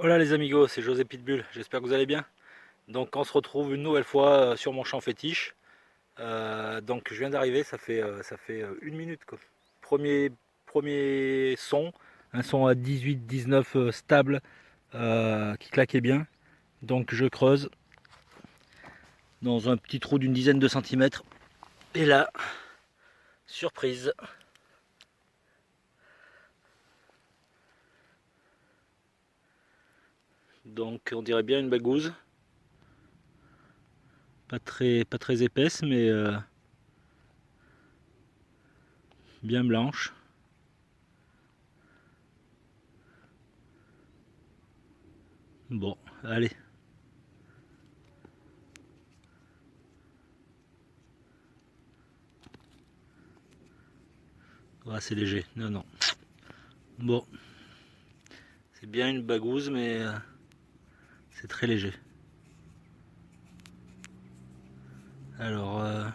Hola les amigos, c'est José Pitbull, j'espère que vous allez bien. Donc on se retrouve une nouvelle fois sur mon champ fétiche. Donc je viens d'arriver, ça fait une minute quoi. Premier son, un son à 18-19 stable qui claquait bien. Donc je creuse dans un petit trou d'une dizaine de centimètres. Et là, surprise. Donc on dirait bien une bagouze. Pas très épaisse mais bien blanche. Bon, allez. Ah, c'est léger. Non, non. Bon, c'est bien une bagouze, mais c'est très léger. Alors,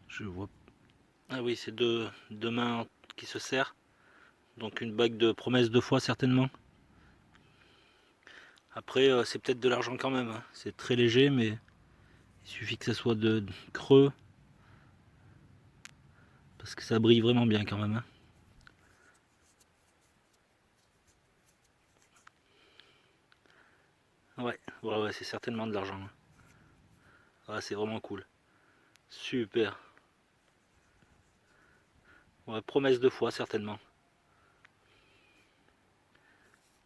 je vois. Ah oui, c'est deux mains qui se serrent. Donc une bague de promesse de foi, certainement. Après, c'est peut-être de l'argent quand même, hein. C'est très léger, mais il suffit que ça soit de creux. Parce que ça brille vraiment bien quand même, hein. Ouais, ouais, ouais, c'est certainement de l'argent, hein. Ah, c'est vraiment cool. Super. Ouais, promesse de foi, certainement.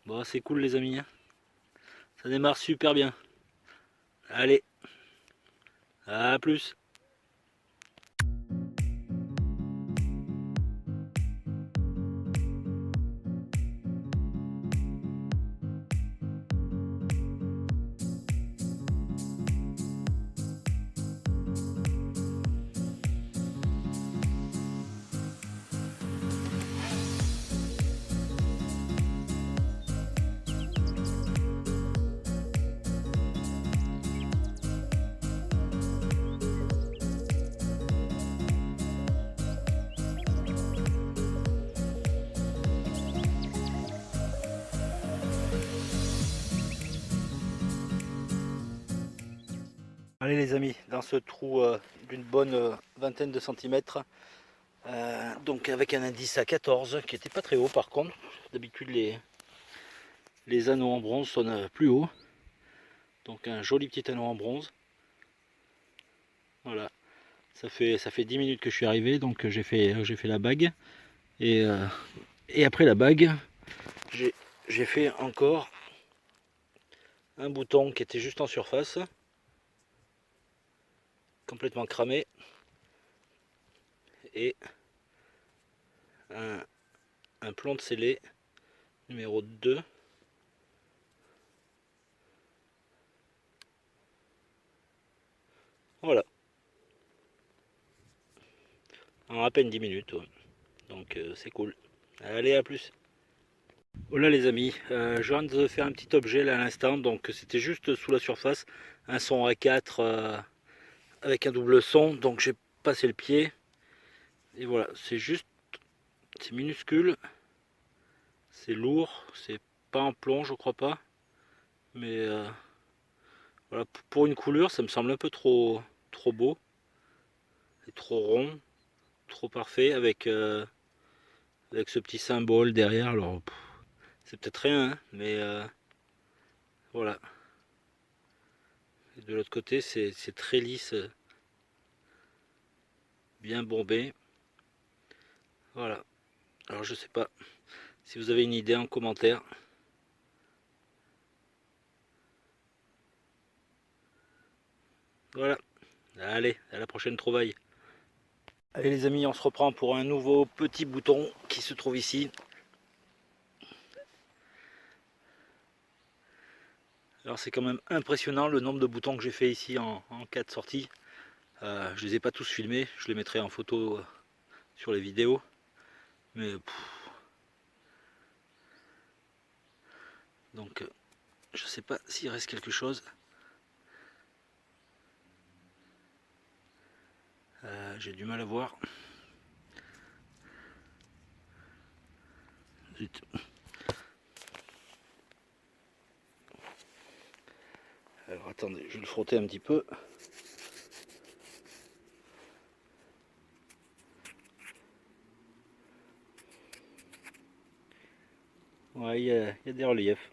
Bon, c'est cool, les amis, hein. Ça démarre super bien. Allez, à plus. Allez les amis, dans ce trou d'une bonne vingtaine de centimètres, donc avec un indice à 14, qui était pas très haut par contre. D'habitude les anneaux en bronze sonnent plus haut. Donc un joli petit anneau en bronze. Voilà, ça fait 10 minutes que je suis arrivé, donc j'ai fait la bague. Et, euh, et après la bague, j'ai fait encore un bouton qui était juste en surface, complètement cramé. Et un, un plomb de scellé numéro 2. Voilà, en à peine 10 minutes. Ouais. Donc c'est cool. Allez, à plus. Voilà les amis, je viens de faire un petit objet là à l'instant, donc c'était juste sous la surface, un son A4 avec un double son, donc j'ai passé le pied, et voilà, c'est minuscule, c'est lourd, c'est pas en plomb je crois pas, mais voilà, pour une couleur ça me semble un peu trop beau, et trop rond, trop parfait, avec ce petit symbole derrière, alors c'est peut-être rien, hein, mais voilà. Et de l'autre côté c'est très lisse, bien bombé, voilà. Alors je sais pas si vous avez une idée en commentaire. Voilà, allez, à la prochaine trouvaille. Allez les amis, on se reprend pour un nouveau petit bouton qui se trouve ici. Alors c'est quand même impressionnant le nombre de boutons que j'ai fait ici en 4 sorties. Je les ai pas tous filmés, je les mettrai en photo sur les vidéos. Mais donc je sais pas s'il reste quelque chose. j'ai du mal à voir. Zut. Alors attendez, je vais le frotter un petit peu. Ouais, il y a des reliefs.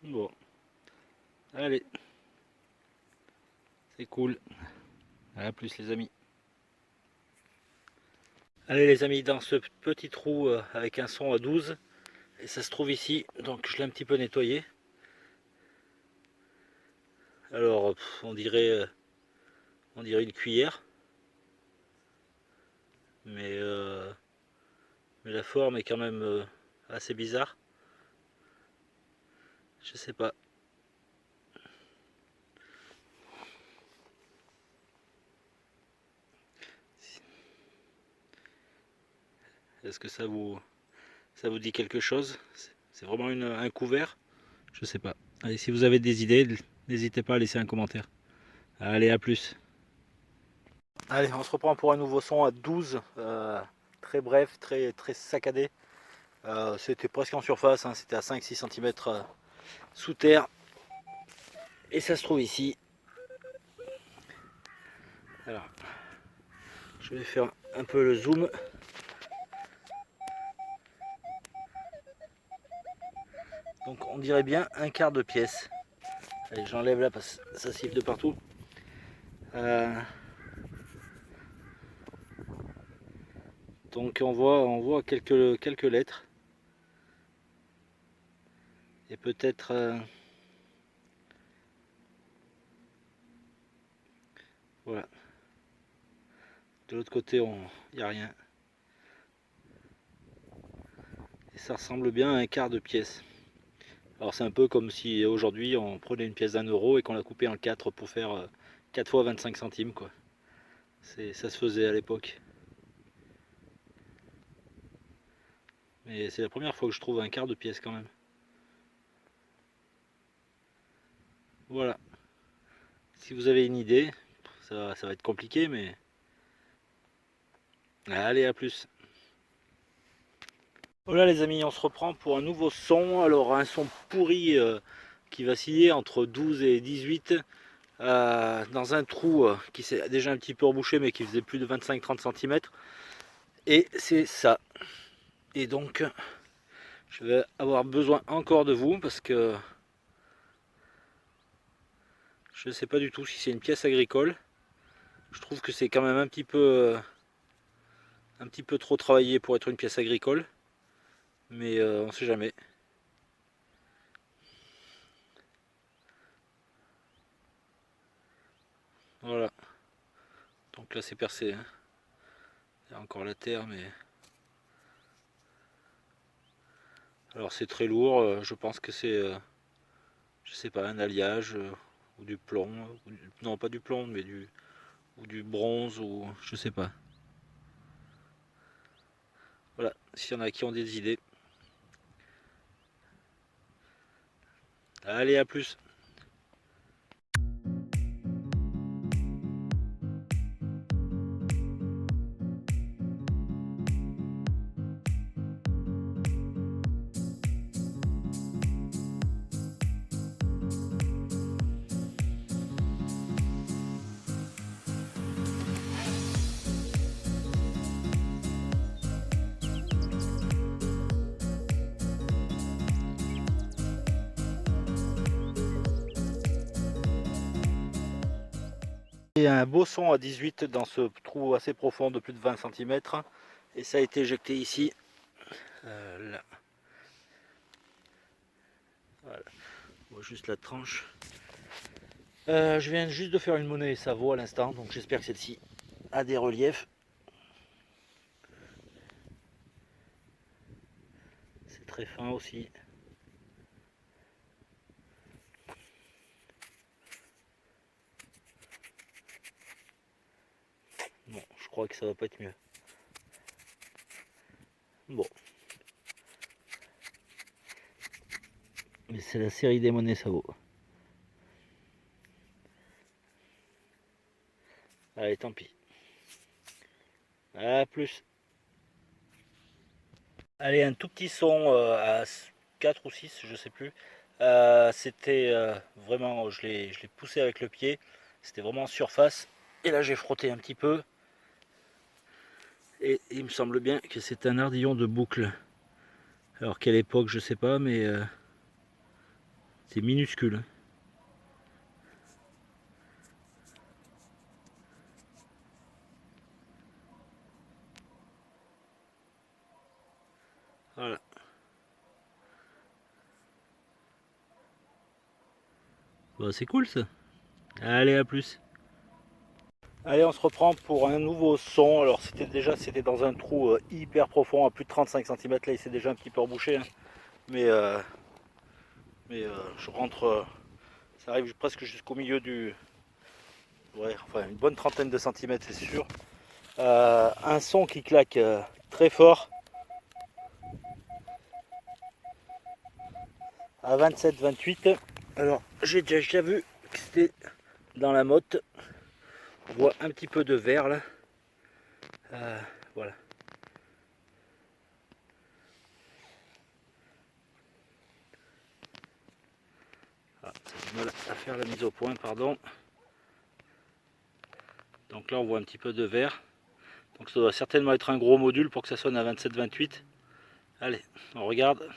Bon, allez, c'est cool. À plus les amis. Allez les amis, dans ce petit trou avec un son à 12, et ça se trouve ici, donc je l'ai un petit peu nettoyé. Alors on dirait une cuillère, mais, mais la forme est quand même assez bizarre. Je sais pas. Est-ce que ça vous dit quelque chose? C'est vraiment un couvert? Je sais pas. Allez, si vous avez des idées, n'hésitez pas à laisser un commentaire. Allez, à plus. Allez, on se reprend pour un nouveau son à 12. Très bref, très saccadé. C'était presque en surface, hein, c'était à 5-6 cm sous terre. Et ça se trouve ici. Alors, je vais faire un peu le zoom. Donc on dirait bien un quart de pièce. Allez, j'enlève là parce que ça siffle de partout. Donc on voit quelques lettres. Et peut-être voilà. De l'autre côté, il n'y a rien. Et ça ressemble bien à un quart de pièce. Alors c'est un peu comme si aujourd'hui on prenait une pièce d'1 € et qu'on la coupait en 4 pour faire 4 fois 25 centimes quoi. Ça se faisait à l'époque. Mais c'est la première fois que je trouve un quart de pièce quand même. Voilà. Si vous avez une idée, ça va être compliqué mais... Allez, à plus. Voilà les amis, on se reprend pour un nouveau son. Alors un son pourri qui vacillait entre 12 et 18 dans un trou qui s'est déjà un petit peu rebouché mais qui faisait plus de 25-30 cm. Et c'est ça. Et donc je vais avoir besoin encore de vous parce que je ne sais pas du tout si c'est une pièce agricole. Je trouve que c'est quand même un petit peu trop travaillé pour être une pièce agricole. Mais on ne sait jamais. Voilà. Donc là c'est percé. Hein. Il y a encore la terre mais... Alors c'est très lourd. Je pense que c'est... je sais pas, un alliage ou du plomb. Non pas du plomb mais ou du bronze ou je sais pas. Voilà, s'il y en a qui ont des idées. Allez, à plus. Il y a un beau son à 18 dans ce trou assez profond de plus de 20 cm et ça a été éjecté ici. Là. Voilà. On voit juste la tranche. Je viens juste de faire une monnaie Savo à l'instant, donc j'espère que celle-ci a des reliefs. C'est très fin aussi. Bon, je crois que ça va pas être mieux. Bon. Mais c'est la série des monnaies, ça vaut. Allez, tant pis. À plus. Allez, un tout petit son à 4 ou 6, je sais plus. C'était vraiment, je l'ai poussé avec le pied. C'était vraiment en surface. Et là, j'ai frotté un petit peu. Et il me semble bien que c'est un ardillon de boucle. Alors, quelle époque, je sais pas, mais c'est minuscule. Voilà. Bah, c'est cool ça. Allez, à plus. Allez, on se reprend pour un nouveau son. Alors c'était dans un trou hyper profond, à plus de 35 cm. Là, il s'est déjà un petit peu rebouché, hein. Mais, je rentre, ça arrive presque jusqu'au milieu du... Ouais, enfin une bonne trentaine de centimètres, c'est sûr. Un son qui claque très fort. À 27-28. Alors, j'ai déjà vu que c'était dans la motte. On voit un petit peu de vert là. Voilà. Ah, ça a du mal à faire la mise au point, pardon. Donc là, on voit un petit peu de vert. Donc ça doit certainement être un gros module pour que ça sonne à 27-28. Allez, on regarde.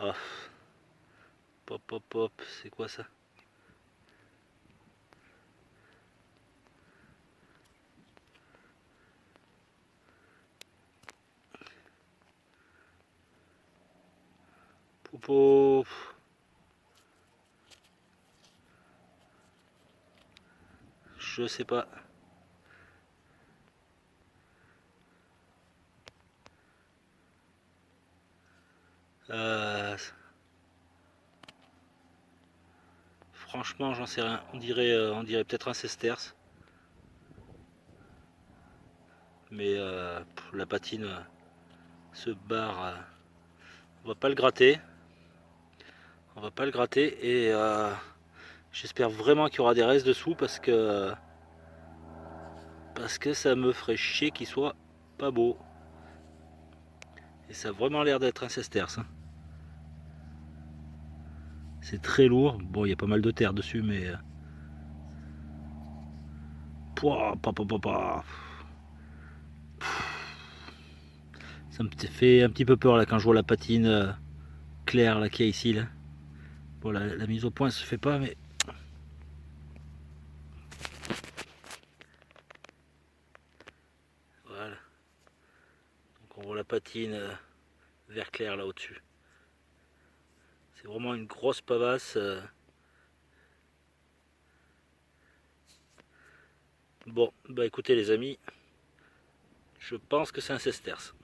Ah, pop, pop, pop, c'est quoi ça? Popo. Je sais pas. Euh, Franchement, j'en sais rien. On dirait peut-être un sesterce. Mais la patine se barre. On va pas le gratter. On va pas le gratter. Et j'espère vraiment qu'il y aura des restes dessous parce que ça me ferait chier qu'il soit pas beau. Et ça a vraiment l'air d'être un sesterce, hein. C'est très lourd. Bon, il y a pas mal de terre dessus, mais... Pouah, pa, pa, pa, pa. Ça me fait un petit peu peur là quand je vois la patine claire là qu'il y a ici là. Bon, la mise au point se fait pas, mais voilà. Donc on voit la patine vert clair là au-dessus. C'est vraiment une grosse pavasse. Bon, bah écoutez les amis, je pense que c'est un sesterce.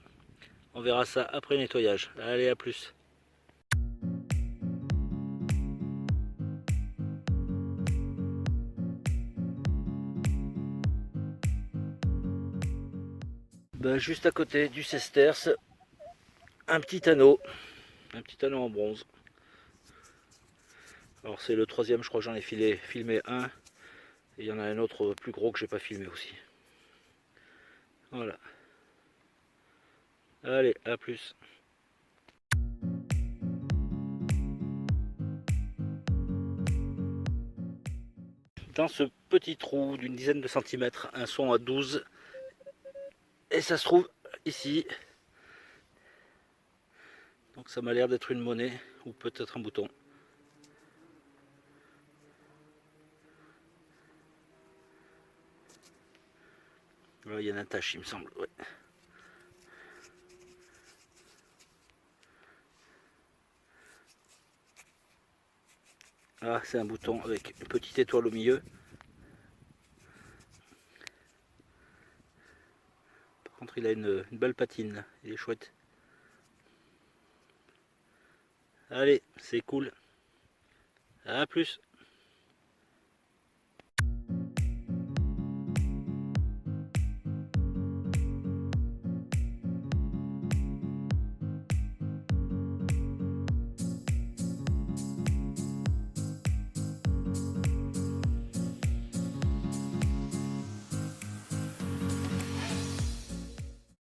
On verra ça après nettoyage. Allez, à plus. Bah, juste à côté du sesterce, un petit anneau. Un petit anneau en bronze. Alors c'est le troisième, je crois que j'en ai filmé un. Et il y en a un autre plus gros que j'ai pas filmé aussi. Voilà. Allez, à plus. Dans ce petit trou d'une dizaine de centimètres, un son à 12. Et ça se trouve ici. Donc ça m'a l'air d'être une monnaie ou peut-être un bouton. Là, il y a une attache, il me semble. Ouais. Ah, c'est un bouton avec une petite étoile au milieu. Par contre, il a une belle patine. Il est chouette. Allez, c'est cool. À plus.